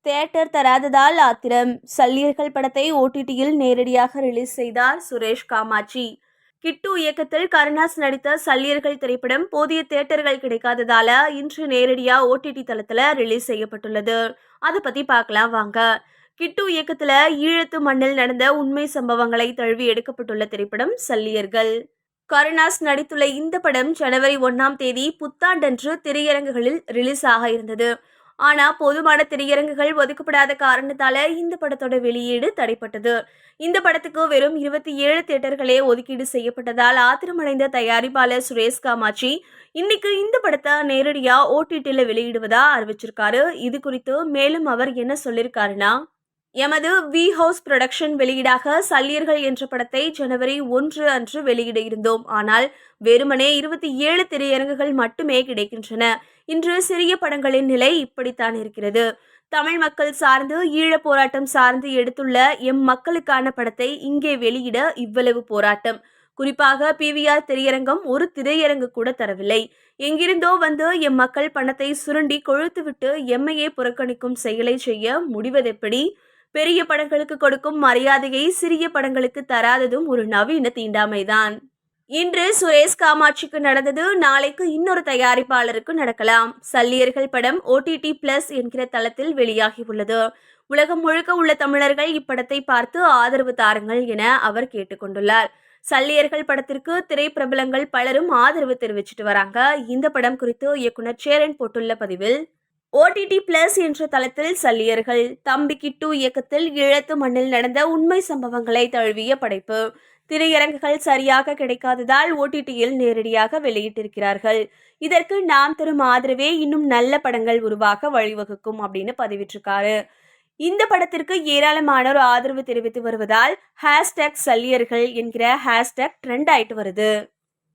Theatre தராததால் ஆத்திரம். சல்லியர்கள் படத்தை ஓடிடியில் நேரடியாக ரிலீஸ் செய்தார் சுரேஷ் காமாட்சி. கிட்டு இயக்கத்தில் கருணாஸ் நடித்த சல்லியர்கள் திரைப்படம் போதிய தியேட்டர்கள் கிடைக்காததால இன்று நேரடியா ஓடிடி தளத்துல ரிலீஸ் செய்யப்பட்டுள்ளது. அதை பத்தி பார்க்கலாம் வாங்க. கிட்டு இயக்கத்துல ஈழத்து மண்ணில் நடந்த உண்மை சம்பவங்களை தழுவி எடுக்கப்பட்டுள்ள திரைப்படம் சல்லியர்கள். கருணாஸ் நடித்துள்ள இந்த படம் ஜனவரி 1ஆம் தேதி புத்தாண்டன்று திரையரங்குகளில் ரிலீஸ் ஆக இருந்தது. ஆனா பொதுவான திரையரங்குகள் ஒதுக்கப்படாத காரணத்தால இந்த படத்தோட வெளியீடு தடைப்பட்டது. இந்த படத்துக்கு வெறும் 27 தியேட்டர்களே ஒதுக்கீடு செய்யப்பட்டதால் ஆத்திரமடைந்த தயாரிப்பாளர் சுரேஷ் காமாட்சி இன்னைக்கு இந்த படத்தை நேரடியா ஓடிடில வெளியிடுவதா அறிவிச்சிருக்காரு. இது குறித்து மேலும் அவர் என்ன சொல்லியிருக்காருன்னா, எமது வி ஹவுஸ் புரொடக்ஷன் வெளியீடாக சல்லியர்கள் என்ற படத்தை ஜனவரி 1 அன்று வெளியிட இருந்தோம். ஆனால் வெறுமனே 27 திரையரங்குகள் மட்டுமே கிடைக்கின்றன. இன்று சிறிய படங்களின் நிலை இப்படித்தான் இருக்கிறது. தமிழ் மக்கள் சார்ந்து ஈழப் போராட்டம் சார்ந்து எடுத்துள்ள எம் மக்களுக்கான படத்தை இங்கே வெளியிட இவ்வளவு போராட்டம். குறிப்பாக பிவிஆர் திரையரங்கம் ஒரு திரையரங்கு கூட தரவில்லை. எங்கிருந்தோ வந்து எம் மக்கள் பணத்தை சுரண்டி கொழுத்துவிட்டு எம்மையே புறக்கணிக்கும் செயலை செய்ய முடிவதெப்படி? பெரிய படங்களுக்கு கொடுக்கும் மரியாதையை சிறிய படங்களுக்கு தராததும் ஒரு நவீன தீண்டாமைதான். இன்று சுரேஷ் காமாட்சிக்கு நடந்தது நாளைக்கு இன்னொரு தயாரிப்பாளருக்கு நடக்கலாம். சல்லியர்கள் படம் OTT Plus என்கிற தளத்தில் வெளியாகி உள்ளது. உலகம் முழுக்க உள்ள தமிழர்கள் இப்படத்தை பார்த்து ஆதரவு தாருங்கள் என அவர் கேட்டுக்கொண்டுள்ளார். சல்லியர்கள் படத்திற்கு திரைப்பிரபலங்கள் பலரும் ஆதரவு தெரிவிச்சிட்டு வராங்க. இந்த படம் குறித்து இயக்குனர் சேரன் போட்டுள்ள பதிவில், OTT Plus என்ற தளத்தில் சல்லியர்கள். தம்பி கிட்டு இயக்கத்தில் ஈழத்து மண்ணில் நடந்த உண்மை சம்பவங்களை தழுவிய படைப்பு. திரையரங்குகள் சரியாக கிடைக்காததால் ஓடிடியில் நேரடியாக வெளியிட்டிருக்கிறார்கள். இதற்கு நாம் தரும் ஆதரவே இன்னும் நல்ல படங்கள் உருவாக வழிவகுக்கும் அப்படின்னு பதிவிட்டிருக்காரு. இந்த படத்திற்கு ஏராளமானோர் ஆதரவு தெரிவித்து வருவதால் #சல்லியர்கள் என்கிற #ட்ரெண்ட் ஆயிட்டு வருது.